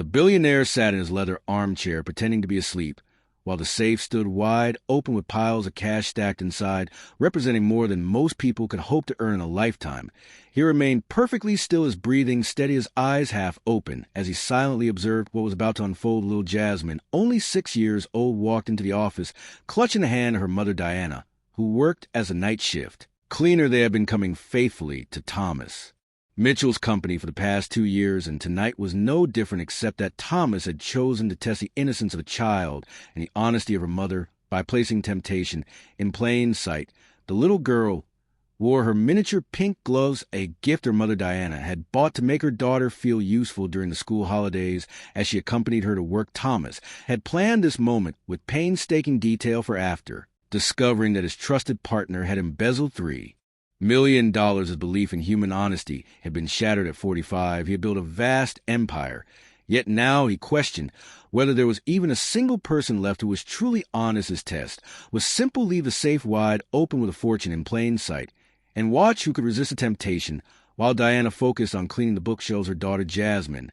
The billionaire sat in his leather armchair pretending to be asleep, while the safe stood wide open with piles of cash stacked inside, representing more than most people could hope to earn in a lifetime. He remained perfectly still, his breathing steady, his eyes half open, as he silently observed what was about to unfold. Little Jasmine, only 6 years old, walked into the office, clutching the hand of her mother Diana, who worked as a night shift. Cleaner they had been coming faithfully to Thomas, Mitchell's company, for the past 2 years, and tonight was no different, except that Thomas had chosen to test the innocence of a child and the honesty of her mother by placing temptation in plain sight. The little girl wore her miniature pink gloves, a gift her mother Diana had bought to make her daughter feel useful during the school holidays as she accompanied her to work. Thomas had planned this moment with painstaking detail for after discovering that his trusted partner had embezzled $3 million. His belief in human honesty had been shattered at 45. He had built a vast empire. Yet now he questioned whether there was even a single person left who was truly honest. His test was simple: leave the safe wide open with a fortune in plain sight, and watch who could resist the temptation. While Diana focused on cleaning the bookshelves, her daughter Jasmine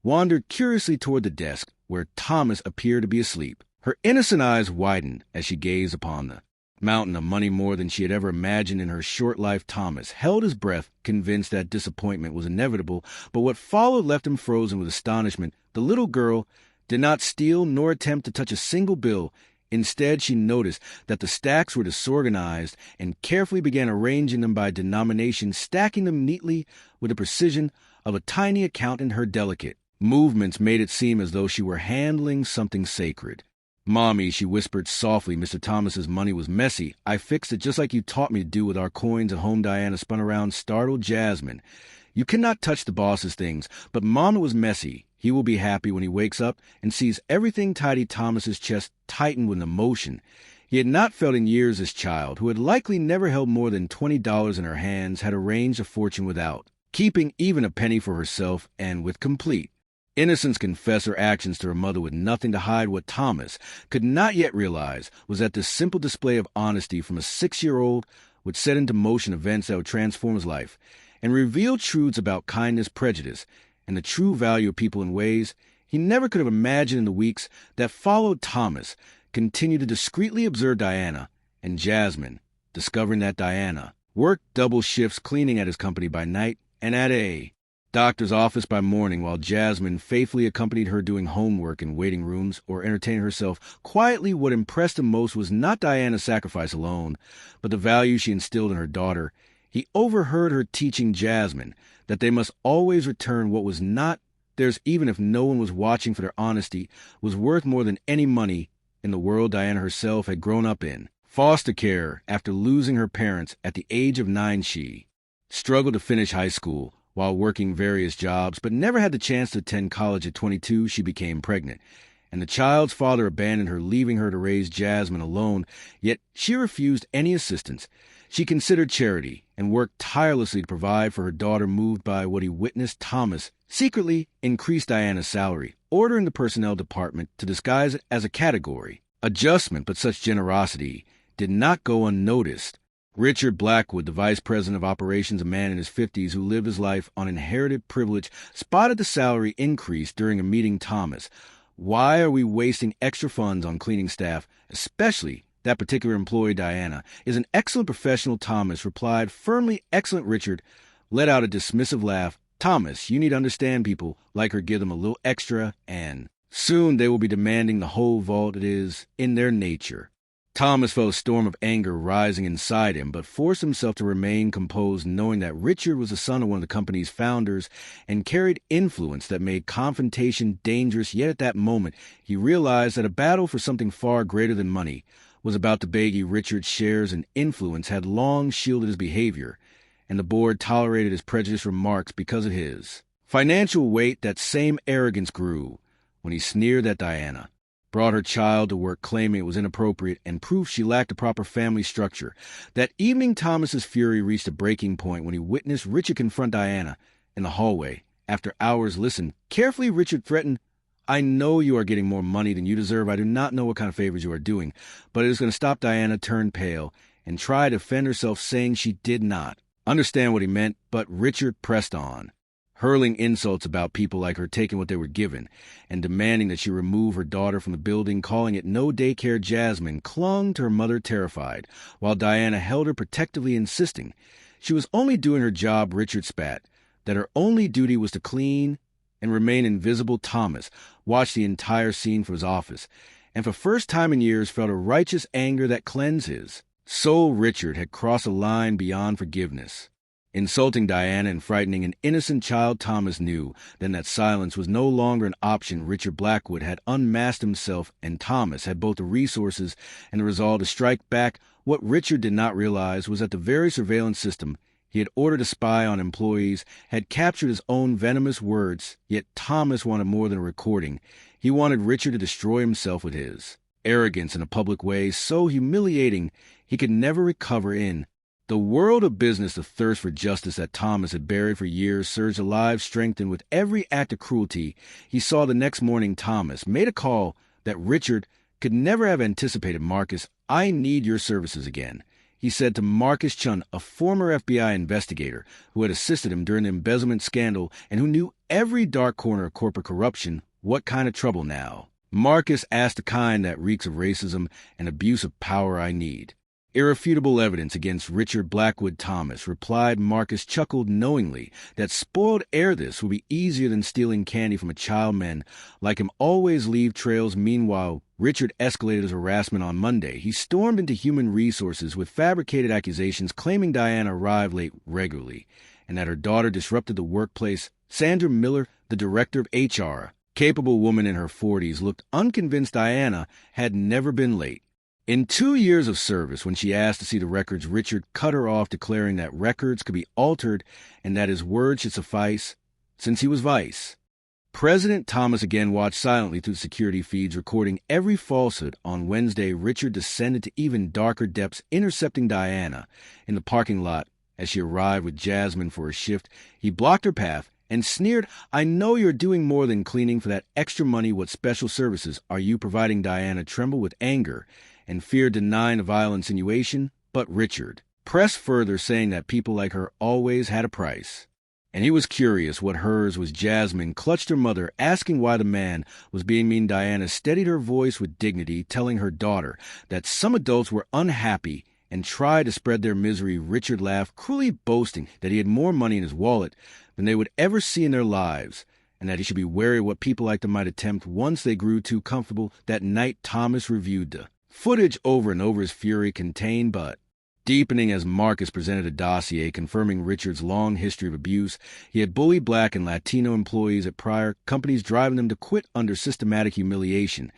wandered curiously toward the desk where Thomas appeared to be asleep. Her innocent eyes widened as she gazed upon the mountain of money, more than she had ever imagined in her short life. Thomas held his breath, convinced that disappointment was inevitable, but what followed left him frozen with astonishment. The little girl did not steal nor attempt to touch a single bill. Instead, she noticed that the stacks were disorganized and carefully began arranging them by denomination, stacking them neatly with the precision of a tiny accountant. Her delicate movements made it seem as though she were handling something sacred. "Mommy," she whispered softly, "Mr. Thomas's money was messy. I fixed it just like you taught me to do with our coins at home." Diana spun around, startled. "Jasmine, you cannot touch the boss's things." "But Mom, it was messy. He will be happy when he wakes up and sees everything tidy." Thomas's chest tightened with emotion. He had not felt in years. This child, who had likely never held more than $20 in her hands, had arranged a fortune without keeping even a penny for herself, and with complete innocence confessed her actions to her mother with nothing to hide. What Thomas could not yet realize was that this simple display of honesty from a 6-year-old would set into motion events that would transform his life and reveal truths about kindness, prejudice, and the true value of people in ways he never could have imagined. In the weeks that followed, Thomas continued to discreetly observe Diana and Jasmine, discovering that Diana worked double shifts, cleaning at his company by night and at a doctor's office by morning, while Jasmine faithfully accompanied her doing homework in waiting rooms or entertaining herself quietly. What impressed him most was not Diana's sacrifice alone, but the value she instilled in her daughter. He overheard her teaching Jasmine that they must always return what was not theirs, even if no one was watching, for their honesty was worth more than any money in the world Diana herself had grown up in. Foster care. After losing her parents at the age of 9, she struggled to finish high school while working various jobs, but never had the chance to attend college. At 22, she became pregnant, and the child's father abandoned her, leaving her to raise Jasmine alone. Yet she refused any assistance. She considered charity and worked tirelessly to provide for her daughter. Moved by what he witnessed, Thomas secretly increased Diana's salary, ordering the personnel department to disguise it as a category adjustment. But such generosity did not go unnoticed. Richard Blackwood, the vice president of operations, a man in his 50s who lived his life on inherited privilege, spotted the salary increase during a meeting. "Thomas, why are we wasting extra funds on cleaning staff, especially that particular employee? Diana is an excellent professional." Thomas replied firmly. "Excellent." Richard let out a dismissive laugh. "Thomas, you need to understand people like her. Give them a little extra, and soon they will be demanding the whole vault. It is in their nature." Thomas felt a storm of anger rising inside him, but forced himself to remain composed, knowing that Richard was the son of one of the company's founders and carried influence that made confrontation dangerous. Yet at that moment, he realized that a battle for something far greater than money was about to begin. Richard's shares and influence had long shielded his behavior, and the board tolerated his prejudiced remarks because of his financial weight. That same arrogance grew when he sneered at Diana, brought her child to work claiming it was inappropriate, and proof she lacked a proper family structure. That evening, Thomas's fury reached a breaking point when he witnessed Richard confront Diana in the hallway. After hours, "Listen carefully," Richard threatened. "I know you are getting more money than you deserve. I do not know what kind of favors you are doing, but it is going to stop." Diana turned pale and tried to defend herself, saying she did not understand what he meant, but Richard pressed on. hurling insults about people like her taking what they were given, and demanding that she remove her daughter from the building, calling it no daycare. Jasmine clung to her mother terrified, while Diana held her protectively, insisting she was only doing her job. Richard spat that her only duty was to clean and remain invisible. Thomas watched the entire scene from his office, and for first time in years felt a righteous anger that cleansed his soul. Richard had crossed a line beyond forgiveness, insulting Diana and frightening an innocent child. Thomas knew then that silence was no longer an option. Richard Blackwood had unmasked himself, and Thomas had both the resources and the resolve to strike back. What Richard did not realize was that the very surveillance system he had ordered to spy on employees had captured his own venomous words. Yet Thomas wanted more than a recording. He wanted Richard to destroy himself with his arrogance in a public way so humiliating he could never recover. In the world of business, the thirst for justice that Thomas had buried for years surged alive, strengthened with every act of cruelty he saw. The next morning, Thomas made a call that Richard could never have anticipated. "Marcus, I need your services again," he said to Marcus Chun, a former FBI investigator who had assisted him during the embezzlement scandal and who knew every dark corner of corporate corruption. "What kind of trouble now?" Marcus asked. "The kind that reeks of racism and abuse of power. I need irrefutable evidence against Richard Blackwood." Thomas replied. Marcus chuckled knowingly that spoiled air this would be easier than stealing candy from a child. Men like him always leave trails. Meanwhile, Richard escalated his harassment. On Monday, he stormed into human resources with fabricated accusations, claiming Diana arrived late regularly and that her daughter disrupted the workplace. Sandra Miller, the director of HR, capable woman in her 40s, looked unconvinced Diana had never been late in 2 years of service. When she asked to see the records, Richard cut her off, declaring that records could be altered and that his word should suffice since he was vice president. Thomas again watched silently through security feeds, recording every falsehood. On Wednesday, Richard descended to even darker depths, intercepting Diana in the parking lot as she arrived with Jasmine for her shift. He blocked her path and sneered, "I know you're doing more than cleaning for that extra money. What special services are you providing?" Diana trembled with anger and fear, denying the vile insinuation. But Richard pressed further, saying that people like her always had a price, and he was curious what hers was. Jasmine clutched her mother, asking why the man was being mean. Diana steadied her voice with dignity, telling her daughter that some adults were unhappy and tried to spread their misery. Richard laughed, cruelly boasting that he had more money in his wallet than they would ever see in their lives, and that he should be wary of what people like them might attempt once they grew too comfortable. That night, Thomas reviewed the footage over and over, his fury contained but deepening as Marcus presented a dossier confirming Richard's long history of abuse. He had bullied Black and Latino employees at prior companies, driving them to quit under systematic humiliation,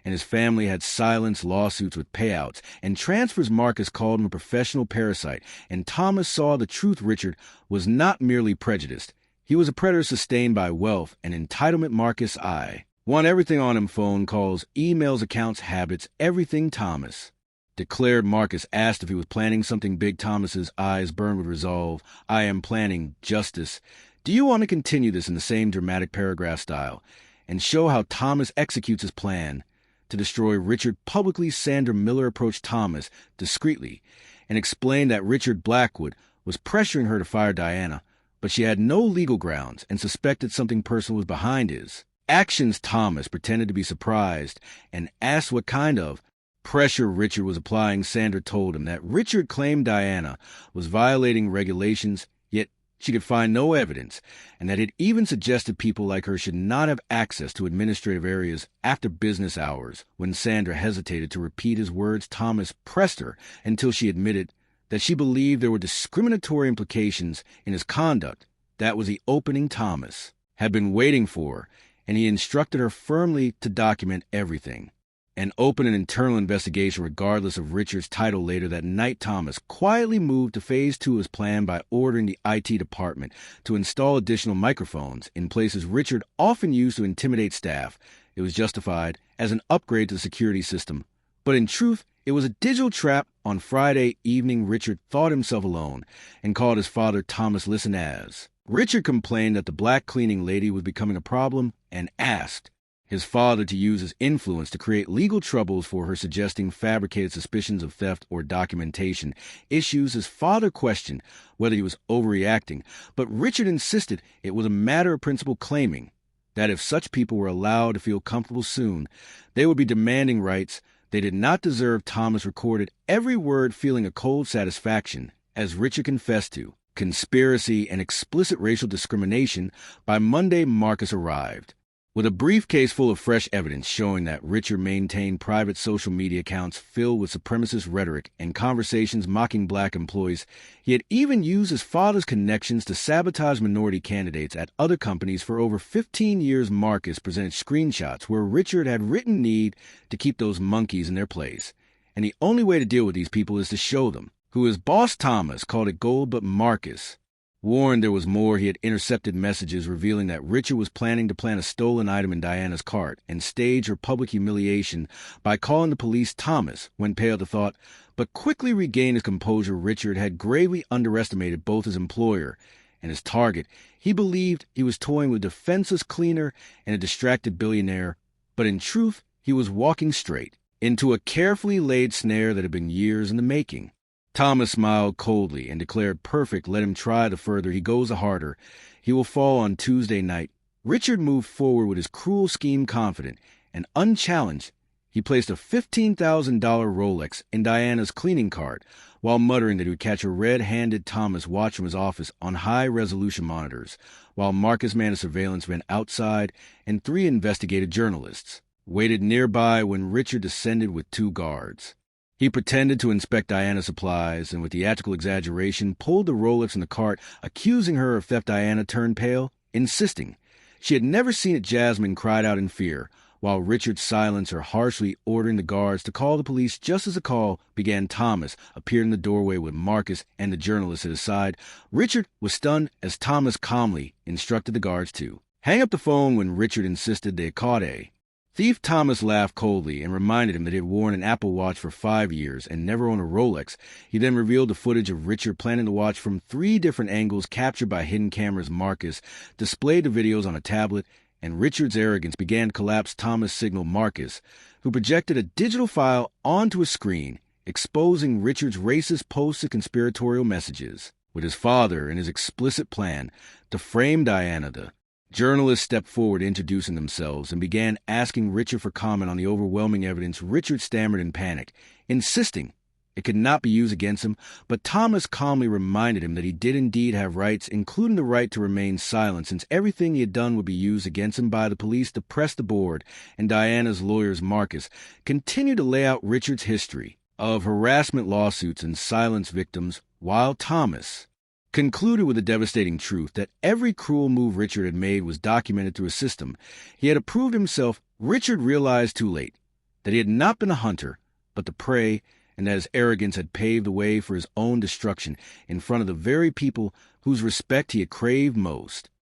and his family had silenced lawsuits with payouts and transfers. Marcus called him a professional parasite, and Thomas saw the truth. Richard was not merely prejudiced. He was a predator sustained by wealth and entitlement. Marcus, I want everything on him: phone calls, emails, accounts, habits, everything. Thomas declared. Marcus asked if he was planning something big. Thomas's eyes burned with resolve. "I am planning justice. Do you want to continue this in the same dramatic paragraph style and show how Thomas executes his plan to destroy Richard publicly?" Sandra Miller approached Thomas discreetly and explained that Richard Blackwood was pressuring her to fire Diana, but she had no legal grounds and suspected something personal was behind his actions. Thomas pretended to be surprised and asked what kind of pressure Richard was applying. Sandra told him that Richard claimed Diana was violating regulations, yet she could find no evidence, and that it even suggested people like her should not have access to administrative areas after business hours. When Sandra hesitated to repeat his words, Thomas pressed her until she admitted that she believed there were discriminatory implications in his conduct. That was the opening Thomas had been waiting for, and he instructed her firmly to document everything and open an internal investigation regardless of Richard's title. Later that night, Thomas quietly moved to phase 2 of his plan by ordering the IT department to install additional microphones in places Richard often used to intimidate staff. It was justified as an upgrade to the security system, but in truth, it was a digital trap. On Friday evening, Richard thought himself alone and called his father. Thomas listened as Richard complained that the Black cleaning lady was becoming a problem and asked his father to use his influence to create legal troubles for her, suggesting fabricated suspicions of theft or documentation issues. His father questioned whether he was overreacting, but Richard insisted it was a matter of principle, claiming that if such people were allowed to feel comfortable soon, they would be demanding rights they did not deserve. Thomas recorded every word, feeling a cold satisfaction, as Richard confessed to conspiracy and explicit racial discrimination. By Monday, Marcus arrived with a briefcase full of fresh evidence showing that Richard maintained private social media accounts filled with supremacist rhetoric and conversations mocking black employees. He had even used his father's connections to sabotage minority candidates at other companies for over 15 years. Marcus presented screenshots where Richard had written need to keep those monkeys in their place, and the only way to deal with these people is to show them. Who his boss Thomas called it gold, but Marcus warned there was more. He had intercepted messages revealing that Richard was planning to plant a stolen item in Diana's cart and stage her public humiliation by calling the police. Thomas went pale at the thought, but quickly regained his composure. Richard had gravely underestimated both his employer and his target. He believed he was toying with a defenseless cleaner and a distracted billionaire, but in truth, he was walking straight into a carefully laid snare that had been years in the making. Thomas smiled coldly and declared, "Perfect, let him try. The further he goes, the harder he will fall." On Tuesday night, Richard moved forward with his cruel scheme confident and unchallenged. He placed a $15,000 Rolex in Diana's cleaning cart while muttering that he would catch a red-handed. Thomas watched from his office on high-resolution monitors, while Marcus managed surveillance van outside, and 3 investigative journalists waited nearby when Richard descended with 2 guards. He pretended to inspect Diana's supplies and, with theatrical exaggeration, pulled the Rolex from the cart, accusing her of theft. Diana turned pale, insisting she had never seen it. Jasmine cried out in fear, while Richard silenced her, harshly ordering the guards to call the police. Just as the call began, Thomas appeared in the doorway with Marcus and the journalist at his side. Richard was stunned as Thomas calmly instructed the guards to hang up the phone when Richard insisted they had caught a thief. Thomas laughed coldly and reminded him that he had worn an Apple Watch for 5 years and never owned a Rolex. He then revealed the footage of Richard planting the watch from 3 different angles captured by hidden cameras. Marcus displayed the videos on a tablet, and Richard's arrogance began to collapse. Thomas signaled Marcus, who projected a digital file onto a screen, exposing Richard's racist posts and conspiratorial messages. With his father and his explicit plan to frame Diana, the journalists stepped forward, introducing themselves, and began asking Richard for comment on the overwhelming evidence. Richard stammered in panic, insisting it could not be used against him, but Thomas calmly reminded him that he did indeed have rights, including the right to remain silent, since everything he had done would be used against him by the police to press the board. And Diana's lawyers, Marcus, continued to lay out Richard's history of harassment lawsuits and silence victims, while Thomas concluded with the devastating truth that every cruel move Richard had made was documented through a system he had approved himself. Richard realized too late that he had not been a hunter, but the prey, and that his arrogance had paved the way for his own destruction in front of the very people whose respect he had craved most.